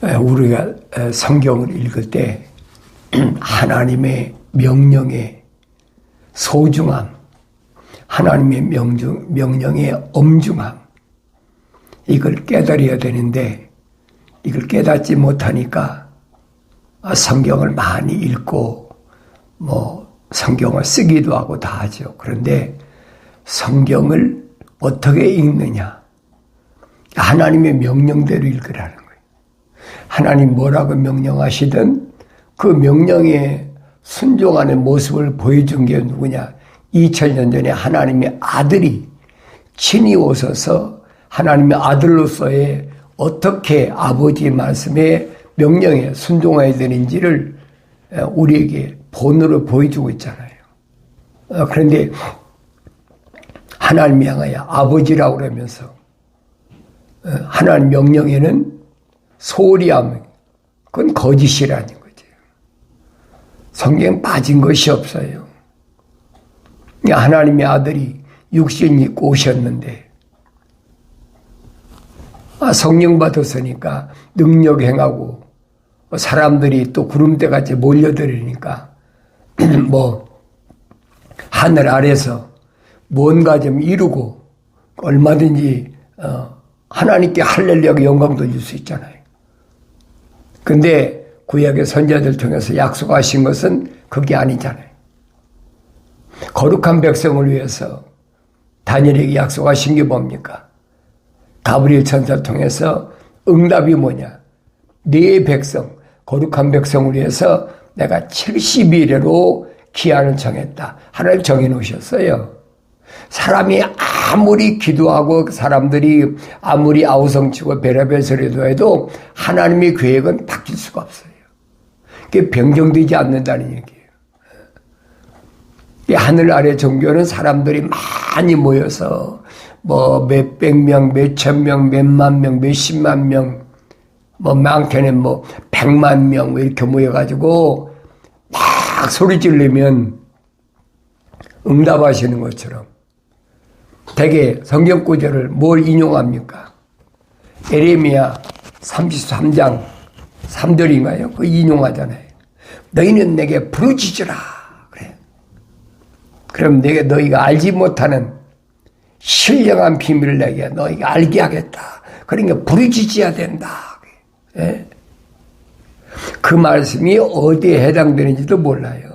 우리가 성경을 읽을 때 하나님의 명령의 소중함, 하나님의 명령의 엄중함, 이걸 깨달아야 되는데 이걸 깨닫지 못하니까 성경을 많이 읽고 성경을 쓰기도 하고 다 하죠. 그런데 성경을 어떻게 읽느냐? 하나님의 명령대로 읽으라는 거예요. 하나님 뭐라고 명령하시든 그 명령에 순종하는 모습을 보여준 게 누구냐? 2000년 전에 하나님의 아들이 친히 오셔서 하나님의 아들로서의 어떻게 아버지의 말씀에 명령에 순종해야 되는지를 우리에게 본으로 보여주고 있잖아요. 그런데 하나님이 향하여 아버지라고 그러면서 하나님 명령에는 소홀히 하면 그건 거짓이라는 거죠. 성경에 빠진 것이 없어요. 하나님의 아들이 육신 입고 오셨는데 성령 받았으니까 능력 행하고 사람들이 또 구름대같이 몰려들으니까 하늘 아래서 뭔가 좀 이루고 얼마든지 하나님께 할렐루야가 영광 돌릴 수 있잖아요. 근데 구약의 선지자들 통해서 약속하신 것은 그게 아니잖아요. 거룩한 백성을 위해서 다니엘에게 약속하신 게 뭡니까? 가브리엘 천사를 통해서 응답이 뭐냐? 네 백성, 거룩한 백성을 위해서 내가 70일에로 기한을 정했다. 하나님 정해놓으셨어요. 사람이 아무리 기도하고 사람들이 아무리 아우성치고 별의별 소리도 해도 하나님의 계획은 바뀔 수가 없어요. 그게 변경되지 않는다는 얘기예요. 이 하늘 아래 종교는 사람들이 많이 모여서 몇백 명, 몇천 명, 몇만 명, 몇십만 명, 많게는 100만 명 이렇게 모여가지고 막 소리 지르면 응답하시는 것처럼 대개 성경 구절을 뭘 인용합니까? 에레미야 33장 3절인가요? 그 인용하잖아요. 너희는 내게 부르짖으라. 그래. 그럼 너희가 알지 못하는 신령한 비밀을 내게 너희가 알게 하겠다. 그러니까 부르짖어야 된다. 예? 그 말씀이 어디에 해당되는지도 몰라요.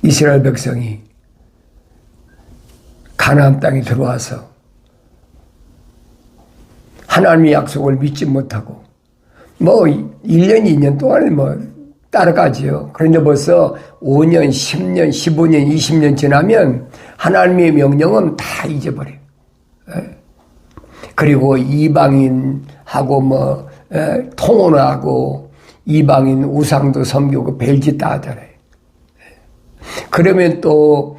이스라엘 백성이 가나안 땅에 들어와서 하나님의 약속을 믿지 못하고 1년, 2년 동안에 따라가지요. 그런데 벌써 5년, 10년, 15년, 20년 지나면 하나님의 명령은 다 잊어버려요. 그리고 이방인하고 통혼하고 이방인 우상도 섬기고 별짓 다 하잖아요. 그러면 또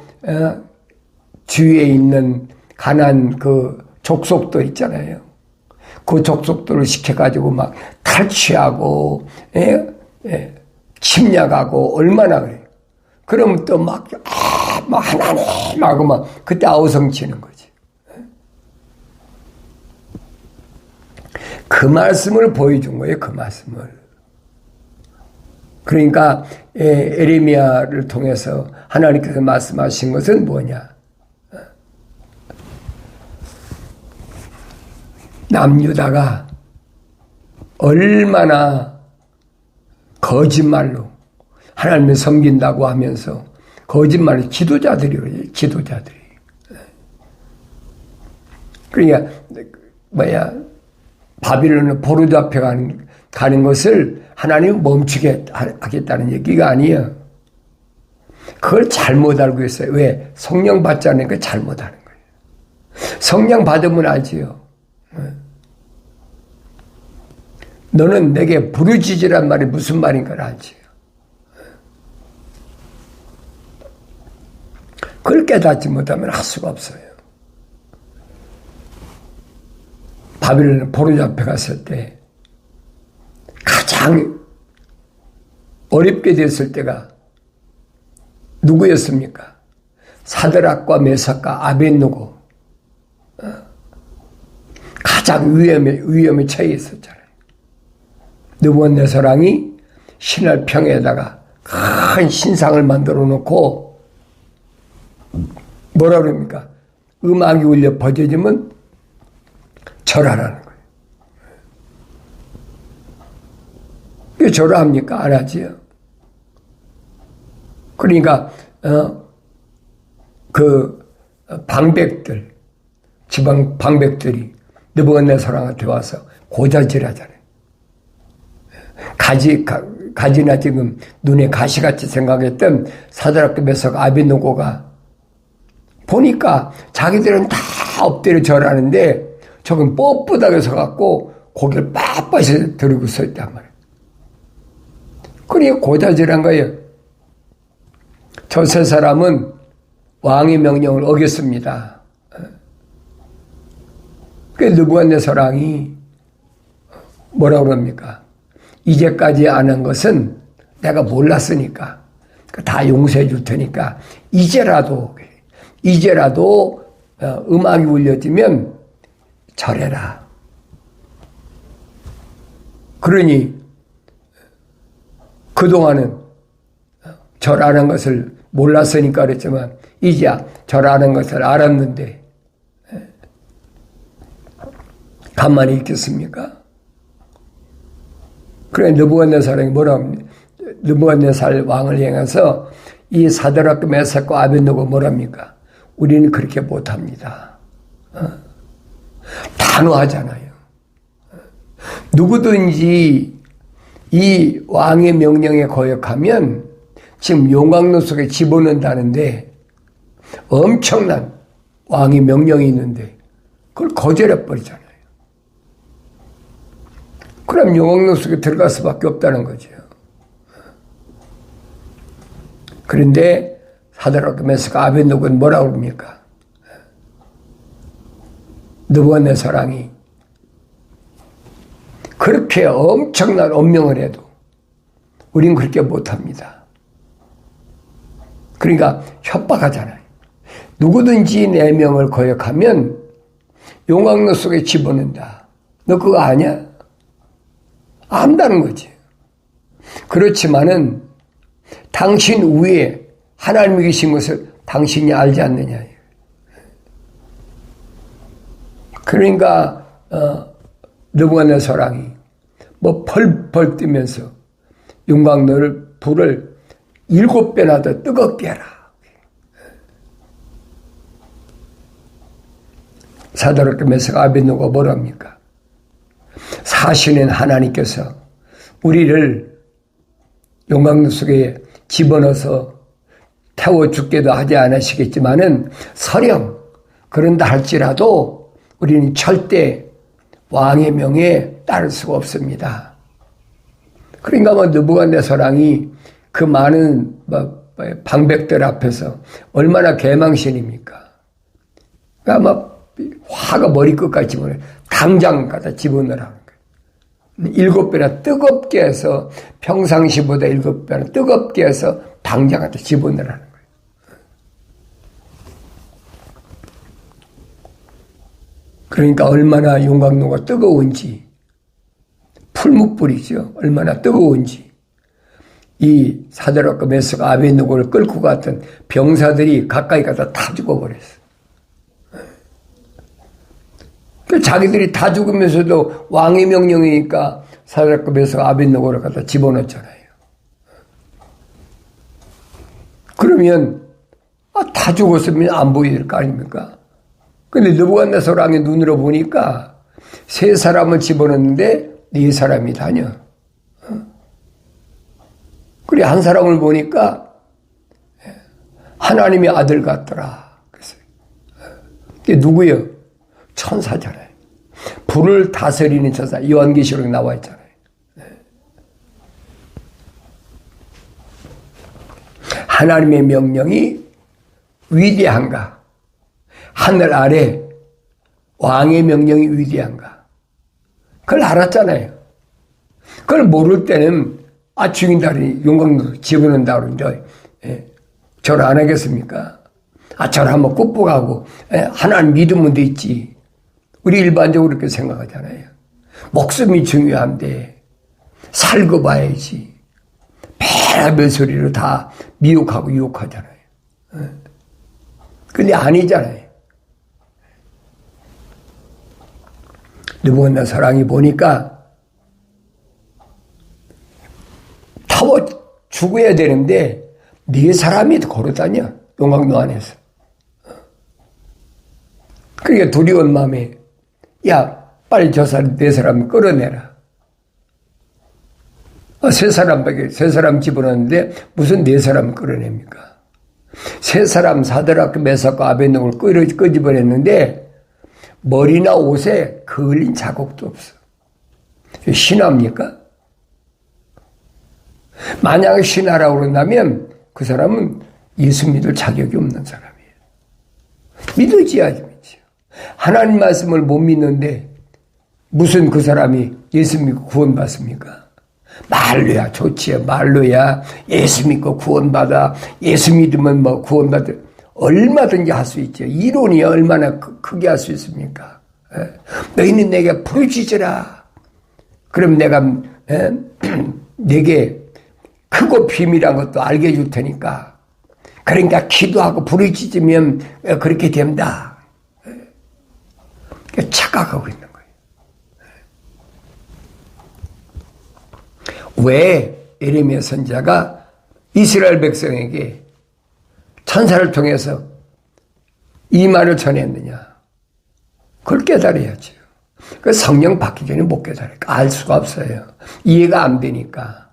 주위에 있는 가난 그 족속들 있잖아요. 그 족속들을 시켜가지고 막 탈취하고 침략하고 얼마나 그래요. 그러면 또 하나님하고 그때 아우성치는 거지. 그 말씀을 보여준 거예요. 그 말씀을. 그러니까 에레미야를 통해서 하나님께서 말씀하신 것은 뭐냐? 남유다가 얼마나 거짓말로 하나님을 섬긴다고 하면서 거짓말로 지도자들이에요. 지도자들이. 그러니까 바빌론을 포로잡혀 가는 것을 하나님이 멈추게 하겠다는 얘기가 아니에요. 그걸 잘못 알고 있어요. 왜? 성령 받지 않으니까 잘못 하는 거예요. 성령 받으면 알지요. 너는 내게 부르짖으란 말이 무슨 말인가를 알지요. 그걸 깨닫지 못하면 할 수가 없어요. 바빌론 포로잡혀 갔을 때 가장 어렵게 됐을 때가 누구였습니까? 사드락과 메삭과 아벳느고. 가장 위험에 처해 있었잖아요. 느부갓네살이 신할 평에다가 큰 신상을 만들어 놓고 뭐라 그럽니까? 음악이 울려 버져지면 절하라는 거예요. 왜 절하합니까? 안 하지요. 그러니까 그 방백들, 지방 방백들이 느부갓네살한테 와서 고자질하잖아요. 가지나 지금 눈에 가시같이 생각했던 사드락과 메삭 아벳느고가 보니까 자기들은 다 엎드려 절하는데 저건 뻣뻣하게 서갖고 고개를 빳빳이 들고 서 있단 말이에요. 그러니까 고자질한 거예요. 저 세 사람은 왕의 명령을 어겼습니다. 그 느부갓네살 왕이 뭐라고 그럽니까? 이제까지 안 한 것은 내가 몰랐으니까 다 용서해 줄 테니까 이제라도 음악이 울려지면 절해라. 그러니 그동안은 절하는 것을 몰랐으니까 그랬지만 이제야 절하는 것을 알았는데 가만히 있겠습니까? 그래 느부갓네살이 느부갓네살 왕을 향해서 이 사드락과 메삭과 아벳느고 뭐랍니까? 우리는 그렇게 못합니다. 단호하잖아요. 누구든지 이 왕의 명령에 거역하면 지금 용광로 속에 집어넣는다는데 엄청난 왕의 명령이 있는데 그걸 거절해버리잖아요. 그럼 용광로 속에 들어갈 수밖에 없다는 거죠. 그런데 사드락과 메삭과 아벳느고는 뭐라고 합니까? 느부갓네살 왕이 그렇게 엄청난 언명을 해도 우린 그렇게 못합니다. 그러니까 협박하잖아요. 누구든지 내 명을 거역하면 용광로 속에 집어넣는다. 너 그거 아냐? 안다는 거지. 그렇지만은 당신 위에 하나님이 계신 것을 당신이 알지 않느냐. 그러니까 느부갓네살 왕이 뭐 펄펄 뛰면서 용광로를 불을 7배나 더 뜨겁게 해라. 사드락과 메삭 아벳느고가 뭐랍니까? 사실은 하나님께서 우리를 용광로 속에 집어넣어서 태워 죽게도 하지 않으시겠지만은 설령 그런다 할지라도 우리는 절대 왕의 명에 따를 수가 없습니다. 그러니까 뭐 느부갓네살 왕이 그 많은 방백들 앞에서 얼마나 개망신입니까? 그러니까 막 화가 머리끝까지 집어넣어요. 당장 갖다 집어넣으라는 거예요. 7배나 뜨겁게 해서 평상시보다 7배나 뜨겁게 해서 당장 갖다 집어넣으라는 거예요. 그러니까 얼마나 용광로가 뜨거운지 풀무불이죠. 얼마나 뜨거운지 이 사드락과 메삭 아벳느고를 끌고 갔던 병사들이 가까이 가다 다 죽어버렸어요. 자기들이 다 죽으면서도 왕의 명령이니까 사드락과 메삭 아벳느고를 갖다 집어넣었잖아요. 그러면 다 죽었으면 안 보일 거 아닙니까? 근데 느부갓네살 왕의 눈으로 보니까 3사람을 집어넣는데 4사람이 다녀. 그래 한 사람을 보니까 하나님의 아들 같더라. 그랬어요. 이게 누구예요? 천사잖아요. 불을 다스리는 천사. 요한계시록에 나와 있잖아요. 하나님의 명령이 위대한가? 하늘 아래 왕의 명령이 위대한가? 그걸 알았잖아요. 그걸 모를 때는 죽인다니 용광로 집어넣는다 그러는데 절 안 하겠습니까? 절 한번 꾹꾹하고 하나님 믿으면 되지. 우리 일반적으로 그렇게 생각하잖아요. 목숨이 중요한데 살고 봐야지. 별별 소리로 다 미혹하고 유혹하잖아요. 근데 아니잖아요. 느부갓네살 사랑이 보니까 타워 죽어야 되는데 네 사람이 걸어다녀. 용광로 안에서. 그러니까 두려운 마음에 야 빨리 네 사람 끌어내라. 세 사람 집어넣는데 무슨 네 사람 끌어냅니까? 세 사람 사드락, 메삭과 아벤노고를 끄집어냈는데 머리나 옷에 그을린 자국도 없어. 신화입니까? 만약에 신화라고 그런다면 그 사람은 예수 믿을 자격이 없는 사람이에요. 믿어줘야지 믿죠. 하나님 말씀을 못 믿는데 무슨 그 사람이 예수 믿고 구원받습니까? 말로야 좋지요. 말로야 예수 믿고 구원받아. 예수 믿으면 뭐 구원받아. 얼마든지 할 수 있죠. 이론이 얼마나 크게 할 수 있습니까? 너희는 내게 부르짖으라. 그럼 내가 내게 크고 비밀한 것도 알게 해줄 테니까. 그러니까 기도하고 부르짖으면 그렇게 된다. 착각하고 있는 거예요. 왜 예레미야 선지자가 이스라엘 백성에게 천사를 통해서 이 말을 전했느냐? 그걸 깨달아야죠. 그 성령 받기 전에 못 깨달으니까 알 수가 없어요. 이해가 안 되니까.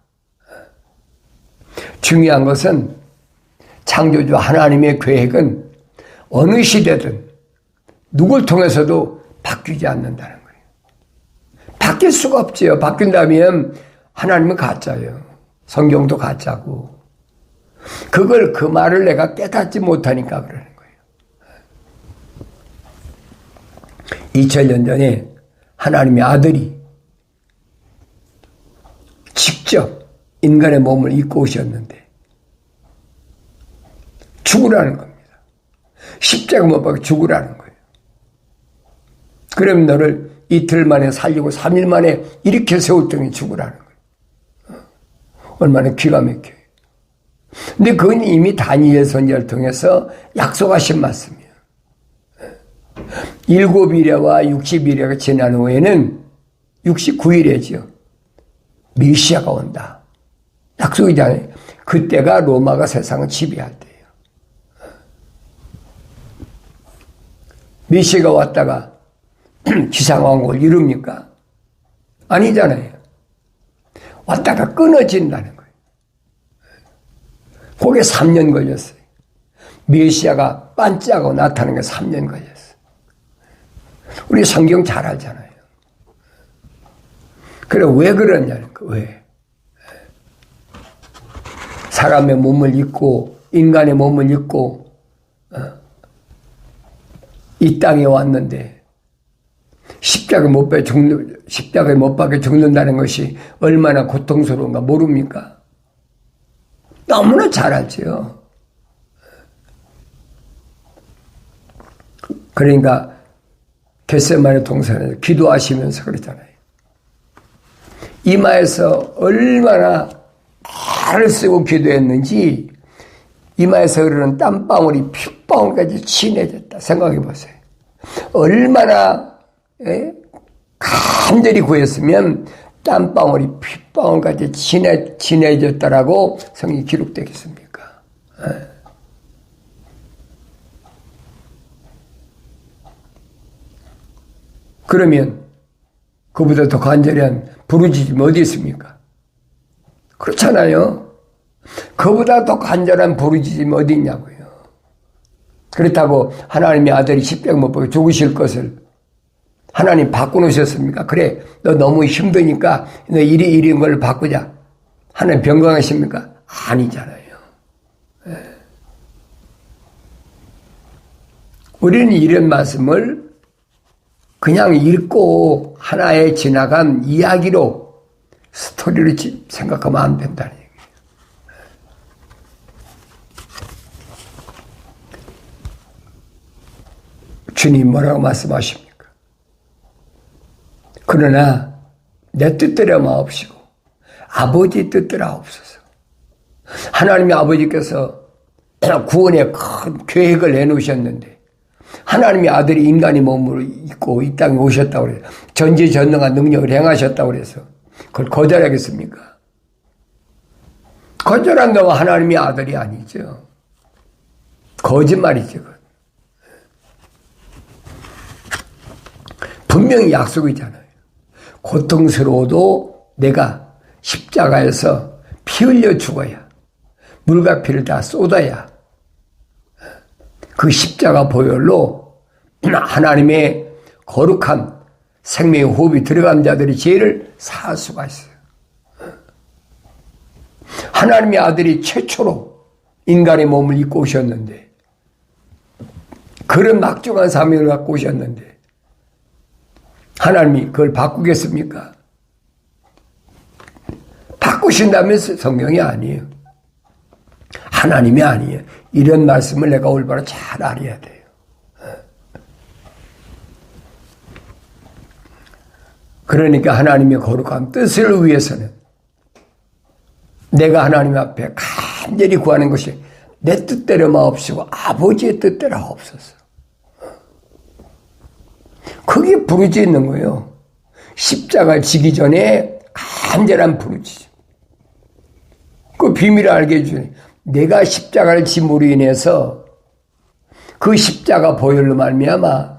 중요한 것은 창조주 하나님의 계획은 어느 시대든 누굴 통해서도 바뀌지 않는다는 거예요. 바뀔 수가 없지요. 바뀐다면 하나님은 가짜예요. 성경도 가짜고. 그걸 그 말을 내가 깨닫지 못하니까 그러는 거예요. 2000년 전에 하나님의 아들이 직접 인간의 몸을 입고 오셨는데 죽으라는 겁니다. 십자가 못 박아 죽으라는 거예요. 그럼 너를 이틀 만에 살리고 3일 만에 일으켜 세울 등에 죽으라는 거예요. 얼마나 기가 막혀요. 근데 그건 이미 다니엘 선지자를 통해서 약속하신 말씀이에요. 7일에와 60일에가 지난 후에는 69일에죠. 메시아가 온다. 약속이잖아요. 그때가 로마가 세상을 지배할 때예요. 메시아가 왔다가 기상왕국을 이룹니까? 아니잖아요. 왔다가 끊어진다는 거예요. 그게 3년 걸렸어요. 메시아가 반짝하고 나타나는 게 3년 걸렸어요. 우리 성경 잘 알잖아요. 그래 왜 그러냐는 거 왜? 사람의 몸을 입고 인간의 몸을 입고 이 땅에 왔는데 십자가에 못 박혀 죽는다는 것이 얼마나 고통스러운가 모릅니까? 너무나 잘 알죠. 그러니까 겟세마네 동산에서 기도하시면서 그러잖아요. 이마에서 얼마나 발을 쓰고 기도했는지 이마에서 흐르는 땀방울이 핏방울까지 진해졌다. 생각해 보세요. 얼마나 간절히 구했으면 땀방울이 핏방울까지 진해졌다라고 성경이 기록되겠습니까? 그러면 그보다 더 간절한 부르짖음이 어디 있습니까? 그렇잖아요. 그보다 더 간절한 부르짖음이 어디 있냐고요. 그렇다고 하나님의 아들이 십자가 못 박혀 죽으실 것을 하나님 바꿔놓으셨습니까? 그래, 너 너무 힘드니까 너 이런 걸 바꾸자. 하나님 변경하십니까? 아니잖아요. 우리는 이런 말씀을 그냥 읽고 하나의 지나간 이야기로 스토리로 생각하면 안 된다는 얘기예요. 주님 뭐라고 말씀하십니까? 그러나 내 뜻대로 마옵시고 아버지 뜻대로 하옵소서. 하나님의 아버지께서 구원의 큰 계획을 내놓으셨는데 하나님의 아들이 인간의 몸으로 입고 이 땅에 오셨다고 그래서 전지전능한 능력을 행하셨다고 그래서 그걸 거절하겠습니까? 거절한다고 하나님의 아들이 아니죠. 거짓말이죠. 분명히 약속이잖아요. 고통스러워도 내가 십자가에서 피 흘려 죽어야 물과 피를 다 쏟아야 그 십자가 보혈로 하나님의 거룩한 생명의 호흡이 들어간 자들의 죄를 사할 수가 있어요. 하나님의 아들이 최초로 인간의 몸을 입고 오셨는데 그런 막중한 사명을 갖고 오셨는데 하나님이 그걸 바꾸겠습니까? 바꾸신다면 성경이 아니에요. 하나님이 아니에요. 이런 말씀을 내가 올바로 잘 알아야 돼요. 그러니까 하나님의 거룩한 뜻을 위해서는 내가 하나님 앞에 간절히 구하는 것이 내 뜻대로 마옵시고 아버지의 뜻대로 하옵소서. 그게 부르짖는 거예요. 십자가를 지기 전에 간절한 부르짖음. 그 비밀을 알게 해주니 내가 십자가를 짐으로 인해서 그 십자가 보혈로 말미암아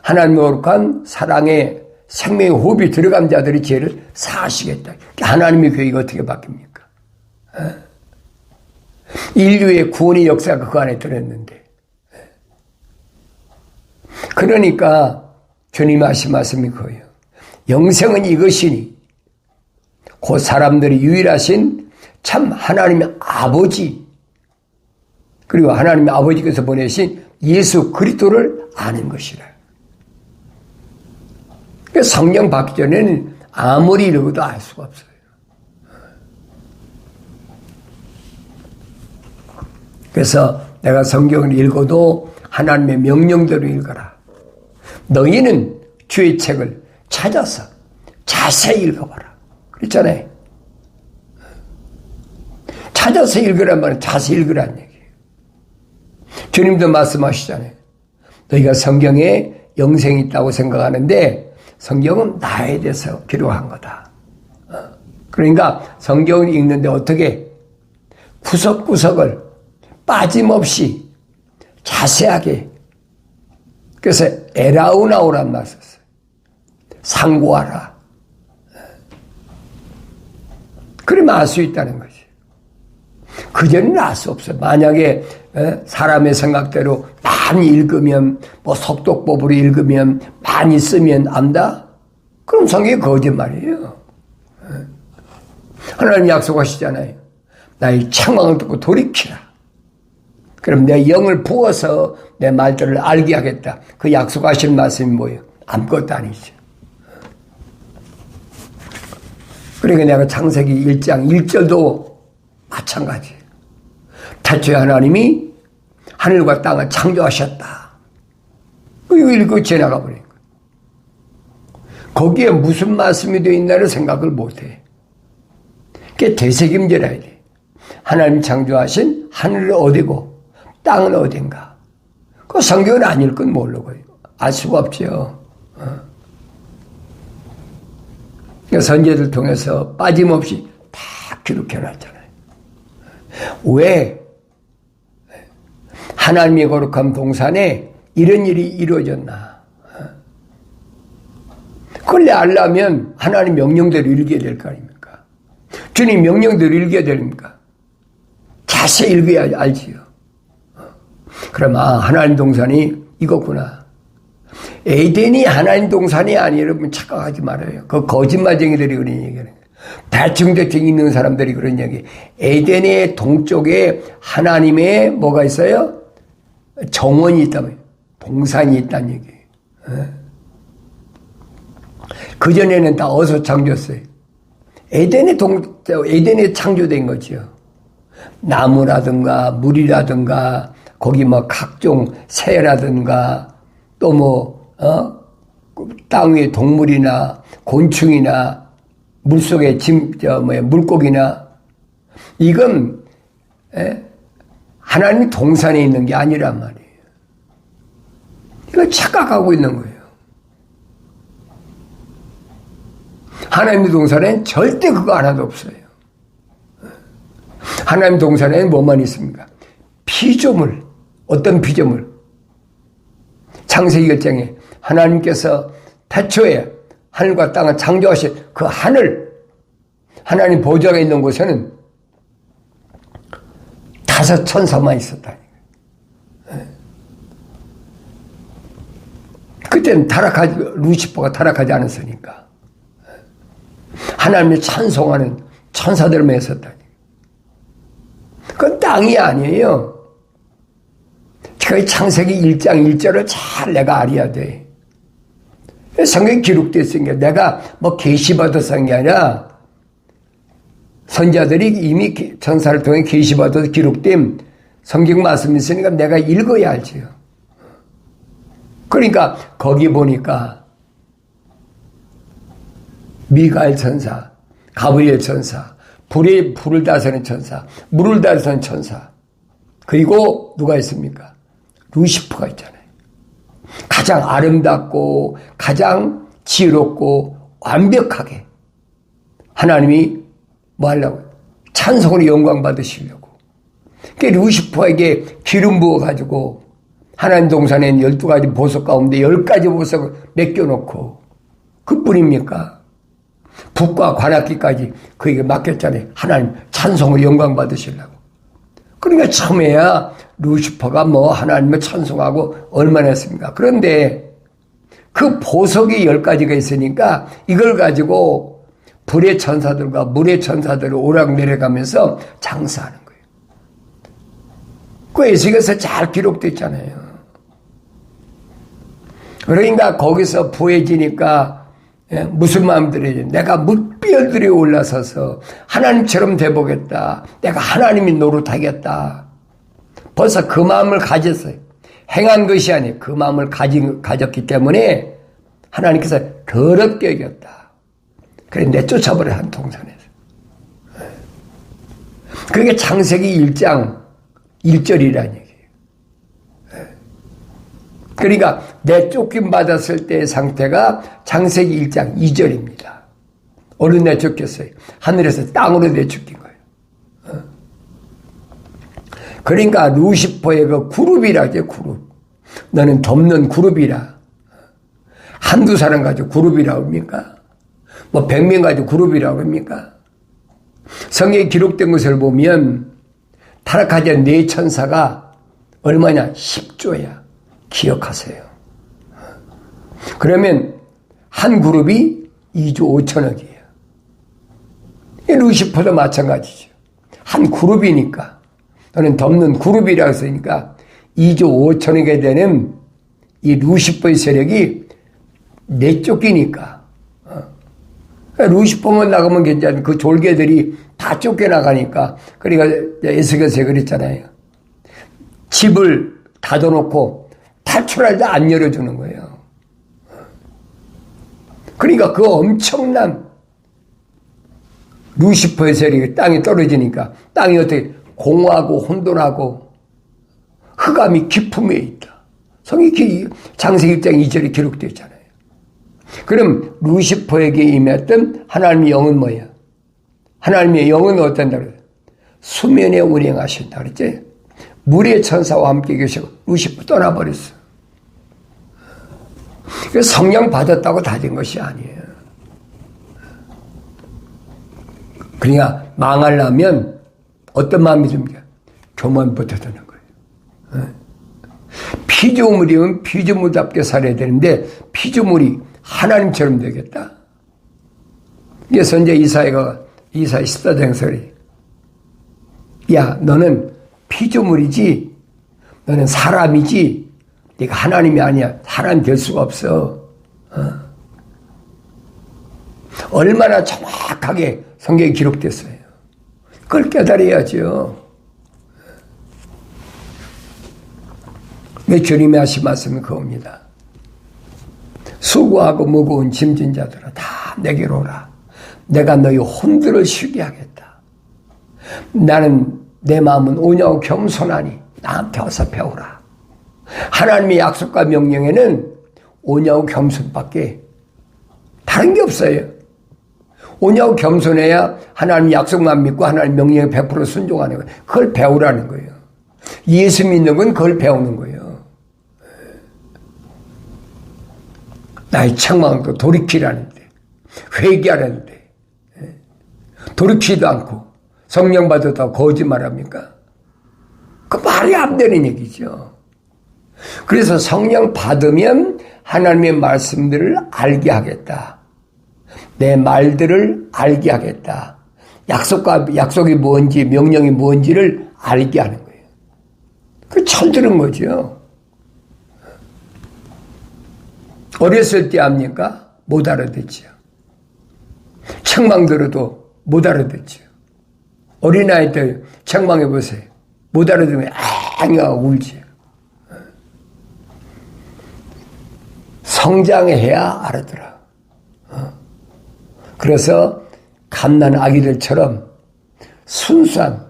하나님의 거룩한 사랑의 생명의 호흡이 들어간 자들의 죄를 사하시겠다. 하나님의 계획이 어떻게 바뀝니까? 인류의 구원의 역사가 그 안에 들었는데 그러니까 주님 하신 말씀이 그거예요. 영생은 이것이니 곧 사람들이 유일하신 참 하나님의 아버지 그리고 하나님의 아버지께서 보내신 예수 그리스도를 아는 것이라. 그러니까 성령 받기 전에는 아무리 읽어도 알 수가 없어요. 그래서 내가 성경을 읽어도 하나님의 명령대로 읽어라. 너희는 주의 책을 찾아서 자세히 읽어봐라. 그랬잖아요. 찾아서 읽으란 말은 자세히 읽으란 얘기예요. 주님도 말씀하시잖아요. 너희가 성경에 영생이 있다고 생각하는데 성경은 나에 대해서 기록한 거다. 그러니까 성경을 읽는데 어떻게 구석구석을 빠짐없이 자세하게 그래서 에라우나오란 말 썼어요. 상고하라. 그러면 알 수 있다는 거지. 그전에는 알 수 없어요. 만약에 사람의 생각대로 많이 읽으면 뭐 속독법으로 읽으면 많이 쓰면 안다? 그럼 성경이 거짓말이에요. 하나님 약속하시잖아요. 나의 책망을 듣고 돌이키라. 그럼 내 영을 부어서 내 말들을 알게 하겠다. 그 약속하신 말씀이 뭐예요? 아무것도 아니죠. 그러니까 내가 창세기 1장 1절도 마찬가지예요. 태초에 하나님이 하늘과 땅을 창조하셨다. 이거 읽고 지나가 버린 거예요. 거기에 무슨 말씀이 되어 있나를 생각을 못해. 그게 되새김질해야 돼. 하나님 창조하신 하늘은 어디고 땅은 어딘가. 그 성경은 아닐 건 모르고요. 알 수가 없죠. 선지자들 통해서 빠짐없이 다 기록해놨잖아요. 왜 하나님의 거룩한 동산에 이런 일이 이루어졌나. 그걸 알려면 하나님 명령대로 읽어야 될 거 아닙니까? 주님 명령대로 읽어야 됩니까? 자세히 읽어야 알지요. 그럼 하나님 동산이 이거구나. 에덴이 하나님 동산이 아니에요. 여러분 착각하지 말아요. 그 거짓말쟁이들이 그런 얘기하는 거예요. 대충대충 있는 사람들이 그런 얘기. 에덴의 동쪽에 하나님의 뭐가 있어요? 정원이 있다면 동산이 있다는 얘기예요. 그전에는 다 어디서 창조했어요? 에덴에 창조된 거죠. 나무라든가 물이라든가 거기 뭐 각종 새라든가 또 뭐 땅 위에 동물이나 곤충이나 물속에 물고기나 이건 하나님 동산에 있는 게 아니란 말이에요. 이걸 착각하고 있는 거예요. 하나님 동산에는 절대 그거 하나도 없어요. 하나님 동산에는 뭐만 있습니까? 피조물. 어떤 피조물? 창세기 1장에 하나님께서 태초에 하늘과 땅을 창조하신 그 하늘, 하나님 보좌가 있는 곳에는 5 천사만 있었다. 그때는 루시퍼가 타락하지 않았으니까. 하나님을 찬송하는 천사들만 있었다. 그건 땅이 아니에요. 그 창세기 1장 1절을 잘 내가 알아야 돼. 성경에 기록됐으니까 내가 뭐 계시받아서 한 게 아니라 선자들이 이미 전사를 통해 계시받아서 기록된 성경 말씀이 있으니까 내가 읽어야 알지요. 그러니까 거기 보니까 미가엘 천사, 가브리엘 천사, 불을 다스리는 천사, 물을 다스리는 천사, 그리고 누가 있습니까? 루시퍼가 있잖아요. 가장 아름답고 가장 지혜롭고 완벽하게 하나님이 뭐 하려고? 찬송으로 영광 받으시려고. 그러니까 루시퍼에게 기름 부어가지고 하나님 동산에 12가지 보석 가운데 10가지 보석을 맡겨놓고 그뿐입니까? 북과 관악기까지 그에게 맡겼잖아요. 하나님 찬송으로 영광 받으시려고. 그러니까 처음에야 루시퍼가 뭐 하나님을 찬송하고 얼마나 했습니까? 그런데 그 보석이 10가지가 있으니까 이걸 가지고 불의 천사들과 물의 천사들을 오락내려가면서 장사하는 거예요. 그 에스겔서 잘 기록됐잖아요. 그러니까 거기서 부해지니까 무슨 마음들이 내가 물비열들이 올라서서 하나님처럼 돼보겠다. 내가 하나님이 노릇하겠다. 벌써 그 마음을 가졌어요. 행한 것이 아니에요. 그 마음을 가졌기 때문에 하나님께서 더럽게 여겼다. 그래 내쫓아버려 한 동산에서. 그게 창세기 1장 1절이라는 얘기예요. 그러니까 내쫓김 받았을 때의 상태가 창세기 1장 2절입니다. 어느 내쫓겼어요? 하늘에서 땅으로 내쫓긴 거예요. 그러니까 루시퍼의 그 그룹이라죠, 그룹. 너는 덮는 그룹이라. 한두 사람 가지고 그룹이라고 합니까? 뭐 100명 가지고 그룹이라고 합니까? 성경에 기록된 것을 보면 타락하지 않은 4 천사가 얼마냐? 10조야. 기억하세요. 그러면 한 그룹이 2조 5천억이에요. 루시퍼도 마찬가지죠. 한 그룹이니까. 너는 덮는 그룹이라고 했으니까 2조 5천억에 되는 이 루시퍼의 세력이 내쫓기니까. 루시퍼만 나가면 괜찮은 그 졸개들이 다 쫓겨나가니까. 그러니까 에스겔서에 그랬잖아요. 집을 닫아놓고 탈출할 때 안 열어주는 거예요. 그러니까 그 엄청난 루시퍼의 세력이 땅에 떨어지니까 땅이 어떻게 공허하고 혼돈하고 흑암이 깊음에 있다. 성경이 창세기 1장 2절에 기록되어 있잖아요. 그럼 루시퍼에게 임했던 하나님의 영은 뭐야? 하나님의 영은 어떤다 그래요? 수면에 운행하신다 그랬지? 물의 천사와 함께 계시고 루시퍼 떠나버렸어. 성령 받았다고 다 된 것이 아니에요. 그러니까 망하려면 어떤 마음이 듭니까? 교만부터 드는 거예요. 피조물이면 피조물답게 살아야 되는데 피조물이 하나님처럼 되겠다. 이게 선제 이사야 14장설이 야 너는 피조물이지 너는 사람이지 네가 하나님이 아니야. 사람이 될 수가 없어. 얼마나 정확하게 성경에 기록됐어요. 그걸 깨달아야죠. 내 주님이 하신 말씀은 그겁니다. 수고하고 무거운 짐진 자들아 다 내게로 오라. 내가 너희 혼들을 쉬게 하겠다. 나는 내 마음은 온유하고 겸손하니 나한테 와서 배우라. 하나님의 약속과 명령에는 온유하고 겸손밖에 다른 게 없어요. 온유하고 겸손해야 하나님 약속만 믿고 하나님 명령에 100% 순종하는 거예요. 그걸 배우라는 거예요. 예수 믿는 건 그걸 배우는 거예요. 나의 책망도 돌이키라는데, 회개하라는데, 돌이키지도 않고 성령 받았다고 거짓말합니까? 그 말이 안 되는 얘기죠. 그래서 성령 받으면 하나님의 말씀들을 알게 하겠다. 내 말들을 알게 하겠다. 약속이 뭔지, 명령이 뭔지를 알게 하는 거예요. 그 철들은 거죠. 어렸을 때 압니까? 못 알아듣지요. 책망 들어도 못 알아듣지요. 어린아이 때 책망해 보세요. 못 알아들으면 앙하고 울지요. 성장해야 알아들어. 그래서 갓난 아기들처럼 순수한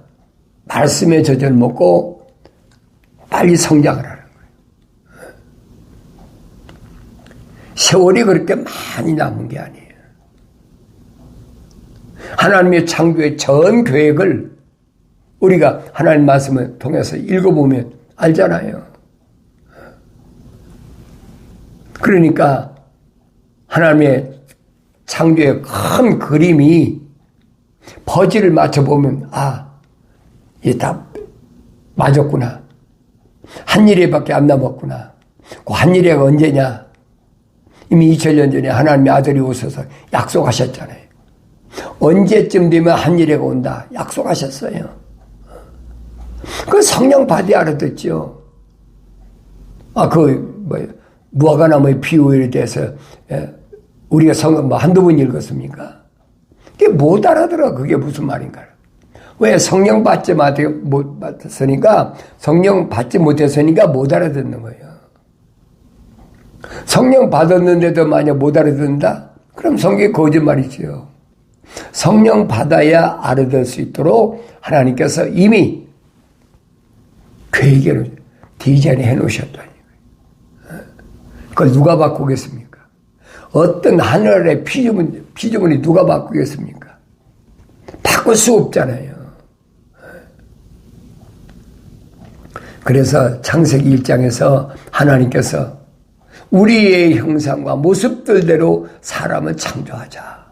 말씀의 젖을 먹고 빨리 성장을 하는 거예요. 세월이 그렇게 많이 남은 게 아니에요. 하나님의 창조의 전 계획을 우리가 하나님 말씀을 통해서 읽어보면 알잖아요. 그러니까 하나님의 창조의 큰 그림이 퍼즐을 맞춰보면 이게 다 맞았구나. 한 일에밖에 안 남았구나. 그 한 일에가 언제냐? 이미 2000년 전에 하나님의 아들이 오셔서 약속하셨잖아요. 언제쯤 되면 한 일에가 온다. 약속하셨어요. 그 성령 받이 알아듣죠. 무화과나무의 피우에 대해서 우리가 한두 번 읽었습니까? 그게 못 알아들어. 그게 무슨 말인가. 왜? 성령 받지 못했으니까, 성령 받지 못했으니까 못 알아듣는 거예요. 성령 받았는데도 만약 못 알아듣는다? 그럼 성경이 거짓말이지요. 성령 받아야 알아들 수 있도록 하나님께서 이미 계획을 디자인해 놓으셨다니. 그걸 누가 바꾸겠습니까? 어떤 하늘의 피조물이 누가 바꾸겠습니까? 바꿀 수 없잖아요. 그래서 창세기 1장에서 하나님께서 우리의 형상과 모습들대로 사람을 창조하자.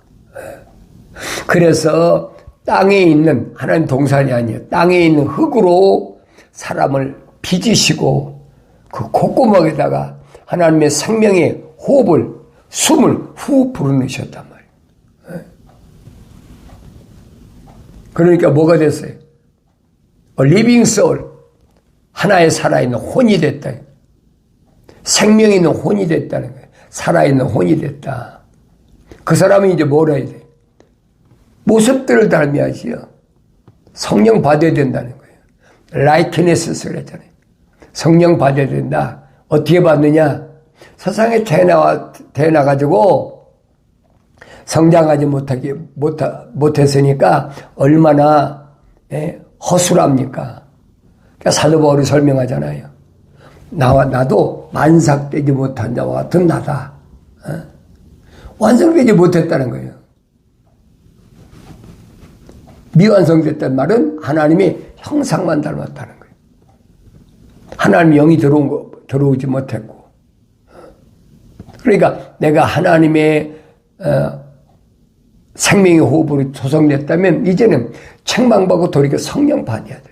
그래서 땅에 있는, 하나님 동산이 아니에요. 땅에 있는 흙으로 사람을 빚으시고 그 콧구멍에다가 하나님의 생명의 호흡을, 숨을 후 불어넣으셨단 말이에요. 그러니까 뭐가 됐어요? 리빙 소울, 하나의 살아있는 혼이 됐다. 생명이 있는 혼이 됐다는 거예요. 살아있는 혼이 됐다. 그 사람이 이제 뭘 해야 돼? 모습들을 닮아야지요. 성령 받아야 된다는 거예요. 라이트네스를 했잖아요. 성령 받아야 된다. 어떻게 받느냐? 세상에 태어나가지고 성장하지 못했으니까 얼마나 허술합니까? 그러니까 사도 바울이 설명하잖아요. 나도 만삭되지 못한 자와 같은 나다. 완성되지 못했다는 거예요. 미완성됐다는 말은 하나님의 형상만 닮았다는 거예요. 하나님의 영이 들어오지 못했고. 그러니까 내가 하나님의 생명의 호흡으로 조성됐다면 이제는 책망받고 돌이켜 성령 받아야 돼요.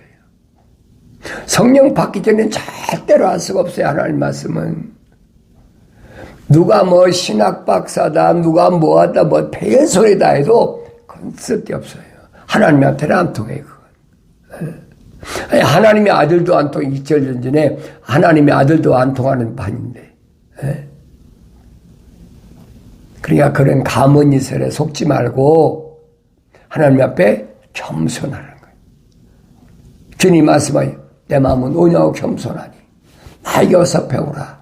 성령 받기 전에는 절대로 할 수가 없어요. 하나님 말씀은. 누가 신학 박사다, 누가 뭐하다, 폐소리다 해도 그건 쓸데없어요. 하나님한테는 안 통해요, 그건. 하나님의 아들도 안 통해. 2000년 전에 하나님의 아들도 안 통하는 반인데. 그러니까 그런 가문이설에 속지 말고 하나님 앞에 겸손하는 거예요. 주님 말씀하여 내 마음은 온유하고 겸손하니 나에게 어서 배우라.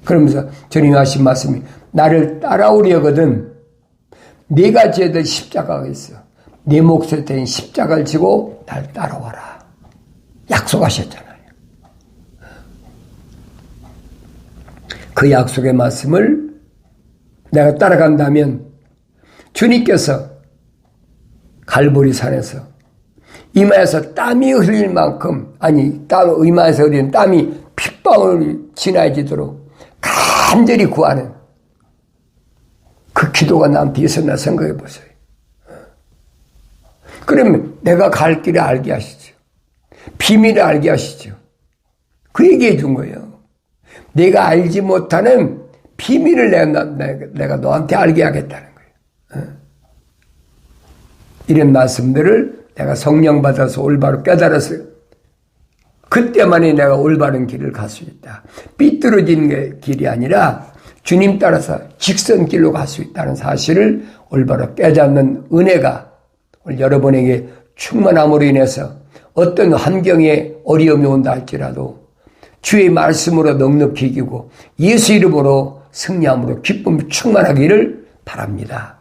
그러면서 주님이 하신 말씀이 나를 따라오려거든 네가 져야 될 십자가가 있어. 네 몫을 된 십자가를 지고 날 따라와라. 약속하셨잖아요. 그 약속의 말씀을 내가 따라간다면 주님께서 갈보리 산에서 이마에서 땀이 흘릴 만큼 이마에서 흘리는 땀이 핏방울 지나지도록 간절히 구하는 그 기도가 나한테 있었나 생각해 보세요. 그러면 내가 갈 길을 알게 하시죠. 비밀을 알게 하시죠. 그 얘기해 준 거예요. 내가 알지 못하는 비밀을 내가 너한테 알게 하겠다는 거예요. 이런 말씀들을 내가 성령 받아서 올바로 깨달았어요. 그때만이 내가 올바른 길을 갈 수 있다. 삐뚤어진 길이 아니라 주님 따라서 직선길로 갈 수 있다는 사실을 올바로 깨닫는 은혜가 오늘 여러분에게 충만함으로 인해서 어떤 환경에 어려움이 온다 할지라도 주의 말씀으로 넉넉히 이기고 예수 이름으로 승리함으로 기쁨이 충만하기를 바랍니다.